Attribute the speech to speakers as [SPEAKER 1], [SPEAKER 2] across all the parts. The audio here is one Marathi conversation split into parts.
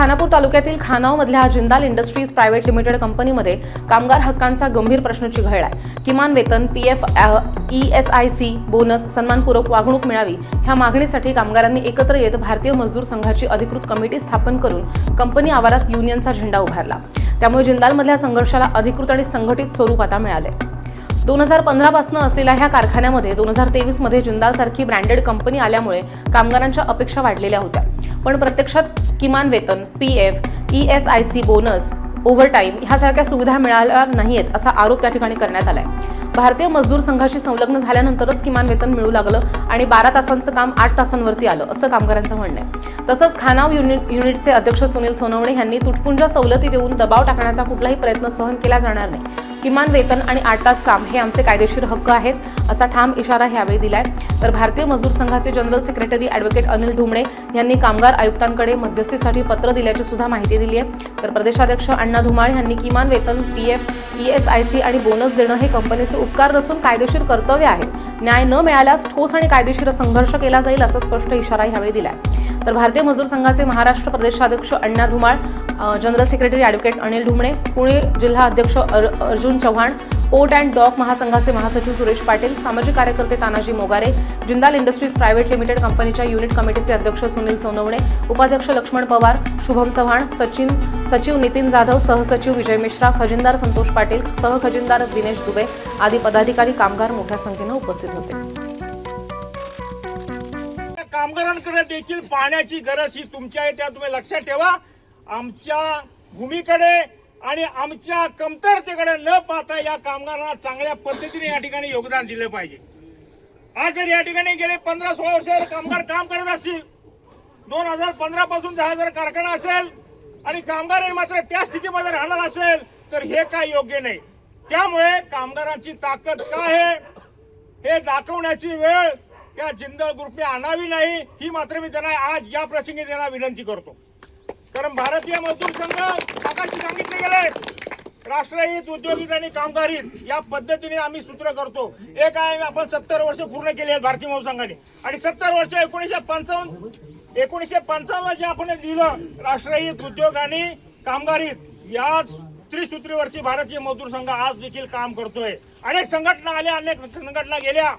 [SPEAKER 1] खानापूर तालुक्यातील खानावमधल्या जिंदाल इंडस्ट्रीज प्रायव्हेट लिमिटेड कंपनीमध्ये कामगार हक्कांचा गंभीर प्रश्न चिघळलाय। किमान वेतन, पीएफ, ESIC, बोनस, सन्मानपूर्वक वागणूक मिळावी ह्या मागणीसाठी कामगारांनी एकत्र येत भारतीय मजदूर संघाची अधिकृत कमिटी स्थापन करून कंपनी आवारात युनियनचा झेंडा उभारला। त्यामुळे जिंदालमधल्या संघर्षाला अधिकृत आणि संघटित स्वरूप आता मिळाले। 2015 पासून असलेल्या ह्या कारखान्यामध्ये 2023 मध्ये जिंदालसारखी ब्रँडेड कंपनी आल्यामुळे कामगारांच्या अपेक्षा वाढलेल्या होत्या, पण प्रत्यक्षात किमान वेतन, पीएफ, ESIC, बोनस, ओव्हरटाईम ह्यासारख्या सुविधा मिळाल्या नाहीत असा आरोप त्या ठिकाणी करण्यात आलाय। भारतीय मजदूर संघाशी संलग्न झाल्यानंतरच किमान वेतन मिळू लागलं आणि 12 तासांचं काम 8 तासांवरती आलं असं कामगारांचं म्हणणं आहे। तसंच खानाव युनिटचे अध्यक्ष सुनील सोनवणे यांनी तुटपुंजा सवलती देऊन दबाव टाकण्याचा कुठलाही प्रयत्न सहन केला जाणार नाही। किमान वेतन आणि 8 तास काम हे आमचे कायदेशीर हक्क आहेत असा ठाम इशारा यावेळी दिलाय। तर भारतीय मजदूर संघाचे जनरल सेक्रेटरी ॲडव्होकेट अनिल ढुमणे यांनी कामगार आयुक्तांकडे मध्यस्थीसाठी पत्र दिल्याची सुद्धा माहिती दिली आहे। तर प्रदेशाध्यक्ष अण्णा धुमाळ यांनी किमान वेतन, पीएफ, ESIC आणि बोनस देणं हे कंपनीचे उपकार नसून कायदेशीर कर्तव्य आहे। न्याय न मिळाल्यास ठोस आणि कायदेशीर संघर्ष केला जाईल असा स्पष्ट इशारा यावेळी दिलाय। तर भारतीय मजदूर संघाचे महाराष्ट्र प्रदेशाध्यक्ष Anna Dhumal, general secretary advocate Anil Dhumane, Pune जिल्हा अध्यक्ष Arjun Chavan, port and dock महासंघाचे महासचिव सुरेश पाटील, सामाजिक कार्यकर्ते Tanaji Mogare, Jindal industries private limited कंपनीच्या युनिट कमिटीचे अध्यक्ष सुनील सोनवणे, उपाध्यक्ष लक्ष्मण पवार, शुभम चव्हाण, सचिव नितीन जाधव, सहसचिव विजय मिश्रा, खजिनदार संतोष पाटील, सहखजिनदार दिनेश दुबे आदी पदाधिकारी कामगार मोठ्या संख्येने उपस्थित होते।
[SPEAKER 2] कामगारांकडे देखील पाहण्याची गरज ही तुमची आहे, त्या तुम्ही लक्षात ठेवा। आमच्या भूमीकडे आणि आमच्या कमतरतेकडे न पाहता या कामगारांना चांगल्या पद्धतीने या ठिकाणी योगदान दिलं पाहिजे। आज जर या ठिकाणी गेले 15-16 वर्ष कामगार काम करत असतील, 2015 पासून 10,000 कारखाना असेल आणि कामगार मात्र त्या स्थितीमध्ये राहणार असेल तर हे काय योग्य नाही। त्यामुळे कामगारांची ताकद काय आहे हे दाखवण्याची वेळ या जिंदाल ग्रुपने आणावी नाही, ही मात्र मी त्यांना आज या प्रसंगी त्यांना विनंती करतो। कारण भारतीय मजदूर संघ आकाशी सांगितले गेले, राष्ट्रहित, उद्योगिक आणि कामगार हित या पद्धतीने आम्ही सूत्र करतो। एक आहे, आपण 70 वर्ष पूर्ण केली आहेत भारतीय मजदूर संघाने आणि 70 वर्ष 1955 जे आपण दिलं राष्ट्रहित, उद्योग आणि कामगार हित याच त्रिसूत्रीवरती भारतीय मजदूर संघ आज देखील काम करतोय। अनेक संघटना आल्या, अनेक संघटना गेल्या,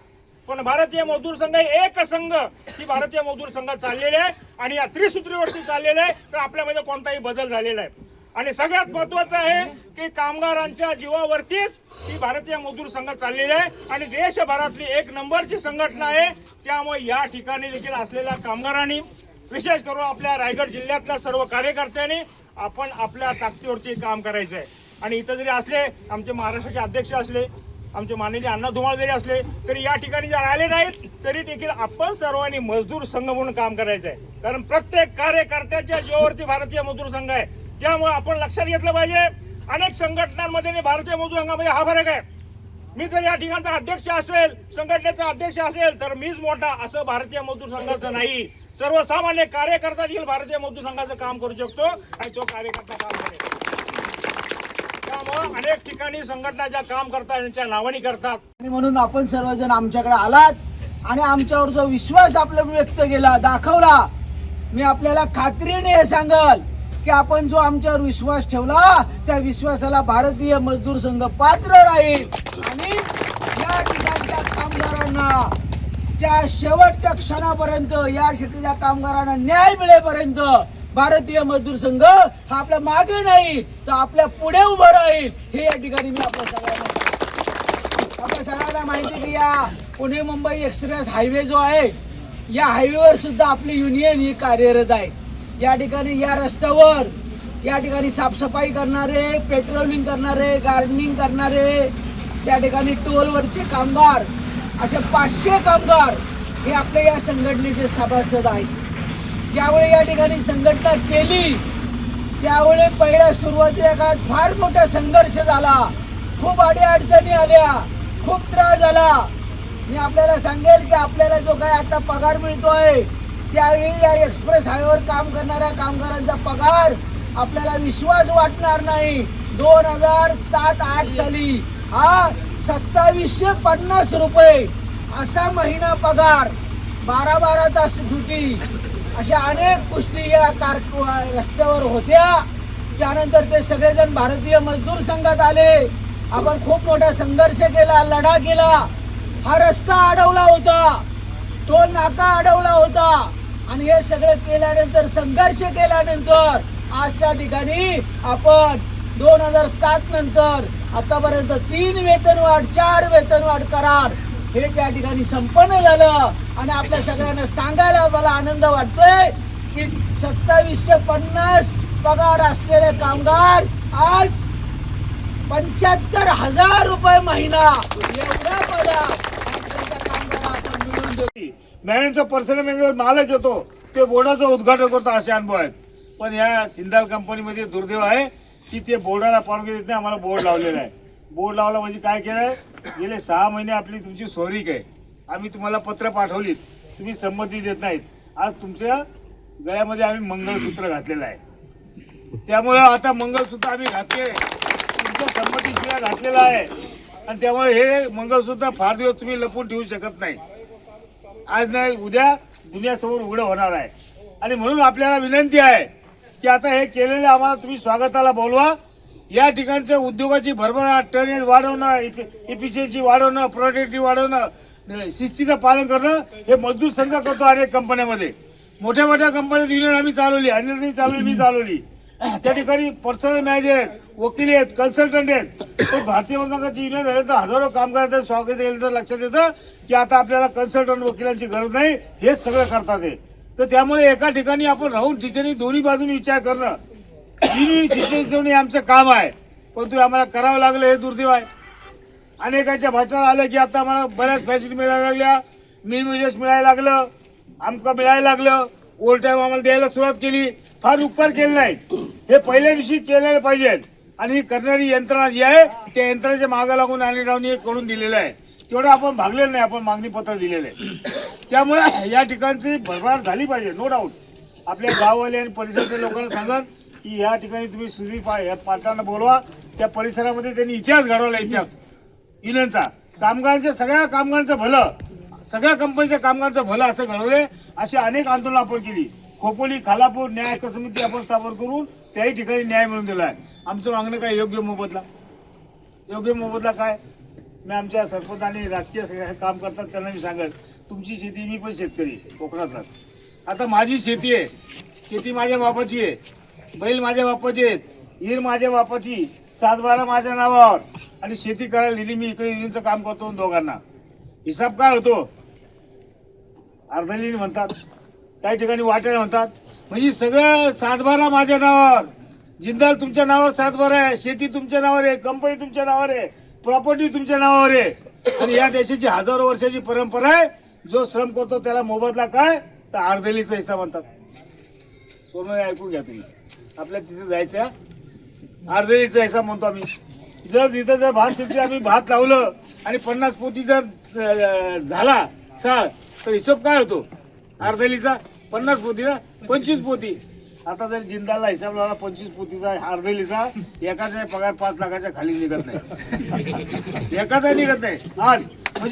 [SPEAKER 2] पण भारतीय मजदूर संघ एक संघ ही भारतीय मजदूर संघ चाललेले आहे आणि या त्रिसूत्रीवरती चाललेले आहे। तर आपल्यामध्ये कोणताही बदल झालेला आहे आणि सगळ्यात महत्वाचं आहे की कामगारांच्या जीवावरतीच ही भारतीय मजदूर संघ चाललेला आहे आणि देशभरातली एक नंबरची संघटना आहे। त्यामुळे या ठिकाणी देखील असलेल्या कामगारांनी, विशेष करून आपल्या रायगड जिल्ह्यातल्या सर्व कार्यकर्त्यांनी आपण आपल्या ताकदीवरती काम करायचं आहे। आणि इथं जरी असले आमचे महाराष्ट्राचे अध्यक्ष असले, आमचे माननीय अण्णा धुमाळ जरी असले तरी या ठिकाणी जर आले नाहीत तरी देखील आपण सर्वांनी मजदूर संघ म्हणून काम करायचं आहे। कारण प्रत्येक कार्यकर्त्याच्या जीवावरती भारतीय मजदूर संघ आहे। त्यामुळे आपण लक्षात घेतलं पाहिजे, अनेक संघटनांमध्ये आणि भारतीय मजदूर संघामध्ये हा फरक आहे। मी जर या ठिकाणचा अध्यक्ष असेल, संघटनेचा अध्यक्ष असेल तर मीच मोठा असं भारतीय मजदूर संघाचं नाही। सर्वसामान्य कार्यकर्ता देखील भारतीय मजदूर संघाचं काम करू शकतो आणि तो कार्यकर्ता काम करेल। त्यामुळे अनेक ठिकाणी संघटना ज्या काम करतात त्यांच्या नावानी करतात
[SPEAKER 3] आणि म्हणून आपण सर्वजण आमच्याकडे आलात आणि आमच्यावर जो विश्वास आपला व्यक्त केला, दाखवला। मी आपल्याला खात्रीने हे सांगल की आपण जो आमच्यावर विश्वास ठेवला त्या विश्वासाला भारतीय मजदूर संघ पात्र राहील आणि या ठिकाणच्या कामगारांना च्या शेवटच्या क्षणापर्यंत, या शेतीच्या कामगारांना न्याय मिळेपर्यंत भारतीय मजदूर संघ हा आपल्या मागे नाही तर आपल्या पुढे उभं राहील। हे या ठिकाणी मी आपल्या सगळ्यांना माहिती की या पुणे मुंबई एक्सप्रेस हायवे जो आहे, या हायवेवर सुद्धा आपली युनियन ही कार्यरत आहे। या ठिकाणी या रस्त्यावर या ठिकाणी साफसफाई करणारे, पेट्रोलिंग करणारे, गार्डनिंग करणारे, त्या ठिकाणी टोलवरचे कामगार, असे 500 कामगार हे आपल्या या संघटनेचे सभासद आहेत। ज्यावेळी या ठिकाणी संघटना केली त्यावेळी पहिल्या सुरुवातीच्या काळात फार मोठा संघर्ष झाला, खूप अडीअडचणी आल्या, खूप त्रास झाला। मी आपल्याला सांगेल की आपल्याला जो काही आता पगार मिळतोय त्यावेळी या एक्सप्रेस हायवेवर काम करणाऱ्या कामगारांचा पगार आपल्याला विश्वास वाटणार नाही। 2007-08 साली हा 2750 रुपये असा महिना पगार, 12-12 तास ड्युटी, अशा अनेक गोष्टी या रस्त्यावर होत्या. त्यानंतर ते सगळेजण भारतीय मजदूर संघात आले. आपण खूप मोठा संघर्ष केला, लढा केला. हा रस्ता अडवला होता, तो नाका अडवला होता आणि हे सगळं केल्यानंतर, संघर्ष केल्यानंतर आजच्या ठिकाणी आपण 2007 नंतर आतापर्यंत 3 वेतनवाढ, 4 वेतनवाढ करार हे त्या ठिकाणी संपन्न झालं. आणि आपल्या सगळ्यांना सांगायला मला आनंद वाटतोय की 2750 पगार असलेले कामगार आज 75,000 रुपये महिना एवढा पगार कामगार आपण मिळवून देऊ.
[SPEAKER 2] मॅनेजर पर्सनल मॅनेजर मालक येतो, ते बोर्डाचं उद्घाटन करतो, असे अनुभव आहेत. पण या जिंदाल कंपनीमध्ये दुर्दैव आहे की ते बोर्डाला परवानगी देत नाही. आम्हाला बोर्ड लावलेला आहे. बोर्ड लावला म्हणजे काय केलंय, गेले 6 महिने आपली तुमची सोयरीक आहे. आम्ही तुम्हाला पत्र पाठवलीच, तुम्ही संमती देत नाहीत. आज तुमच्या गळ्यामध्ये आम्ही मंगळसूत्र घातलेलं आहे. त्यामुळे आता मंगळसूत्र आम्ही घातले, तुमच्या संमतीशिवाय घातलेलं आहे. आणि त्यामुळे हे मंगळसूत्र फार दिवस तुम्ही लपून ठेवू शकत नाही. आज नाही उद्या दुनियासमोर उघडं होणार आहे. आणि म्हणून आपल्याला विनंती आहे की आता हे केलेले आम्हाला तुम्ही स्वागताला बोलवा. या ठिकाणच्या उद्योगाची भरभराट, टनेज वाढवणं, इफिशियन्सी वाढवणं, प्रोडक्टिव्हिटी वाढवणं, शिस्तीचं पालन करणं हे मजदूर संघ करतो. अनेक कंपन्यामध्ये मोठ्या मोठ्या कंपन्यात युनियन आम्ही चालवली, अनिल चालवली, मी चालवली. त्या ठिकाणी पर्सनल मॅनेजर आहेत, वकील आहेत, कन्सल्टंट आहेत. पण भारतीय संघाची युनियन झाले तर हजारो कामगारांचं स्वागत केलं तर लक्षात येतं की आता आपल्याला कन्सल्टंट वकिलांची गरज नाही, हेच सगळं करतात ते. तर त्यामुळे एका ठिकाणी आपण राहून ठिकाणी दोन्ही बाजूने विचार करणं ही सिच्युएशन आमचं काम आहे. परंतु आम्हाला करावं लागलं हे दुर्दैव आहे. अनेकांच्या भाषणात आलं की आता आम्हाला बऱ्याच फॅसिलिटी मिळायला लागल्या, मिळेस मिळायला लागलं, आमकं मिळायला लागलं, ओव्हर टाईम आम्हाला द्यायला सुरुवात केली. फार उपकार केले नाहीत, हे पहिल्या दिवशी केलेले पाहिजेत. आणि ही करणारी यंत्रणा जी आहे त्या यंत्रणेच्या मागं लागून अनिल रावनी हे करून दिलेलं आहे. तेवढं आपण भागलेलं नाही, आपण मागणी पत्र दिलेलं आहे. त्यामुळे या ठिकाणची भरभराट झाली पाहिजे, नो डाऊट. आपल्या गाववाले आणि परिसराच्या लोकांना सांगा की या ठिकाणी तुम्ही सुधीर पाटलांना बोलवा. त्या परिसरामध्ये त्यांनी इतिहास घडवला, इतिहास युनियनचा, कामगारांच्या सगळ्या कामगारांचं भलं, सगळ्या कंपनीच्या कामगारांचं भलं असं घडवले. अशी अनेक आंदोलन आपण केली. खोपोली, खालापूर न्याय हक्क समिती आपण स्थापन करून त्याही ठिकाणी न्याय मिळवून दिला आहे. आमचं मागणं काय, योग्य मोबदला. योग्य मोबदला काय, मी आमच्या सरपंच आणि राजकीय काम करतात त्यांना मी सांगेल, तुमची शेती, मी पण शेतकरी कोकणातला. आता माझी शेती आहे, शेती माझ्या बापाची आहे, बैल माझ्या बापाचे आहेत, हिर माझ्या बापाची, 7-12 माझ्या नावावर. आणि शेती करायला दिली मी, इकडे युनियनचं काम करतो दोघांना. हिसाब काय होतो, अर्धलिनी म्हणतात, काही ठिकाणी वाट्याने म्हणतात. म्हणजे सगळं 7-12 माझ्या नावावर. जिंदाल तुमच्या नावावर 7-12 आहे, शेती तुमच्या नावावर आहे, कंपनी तुमच्या नावावर आहे, प्रॉपर्टी तुमच्या नावावर आहे. आणि या देशाची हजारो वर्षाची परंपरा आहे. जो श्रम करतो त्याला मोबदला काय, तर अर्धलीचा हिस्सा म्हणतात. सोनं ऐकून घ्या तुम्ही, आपल्या तिथे जायचं अर्धलीचा हिस्सा म्हणतो आम्ही. जर तिथं जर भात शेती आम्ही भात लावलं आणि 50 पोती जर झाला साळ, तर हिशोब काय होतो अर्धलीचा, 50 पोती ना, 25 पोती. आता जर जिंदालला हिसाब लावला 25 पोतीचा अर्धलीचा, एकाचा पगार 5 लाखाच्या खाली निघत नाही, एकाचा निघत नाही. आज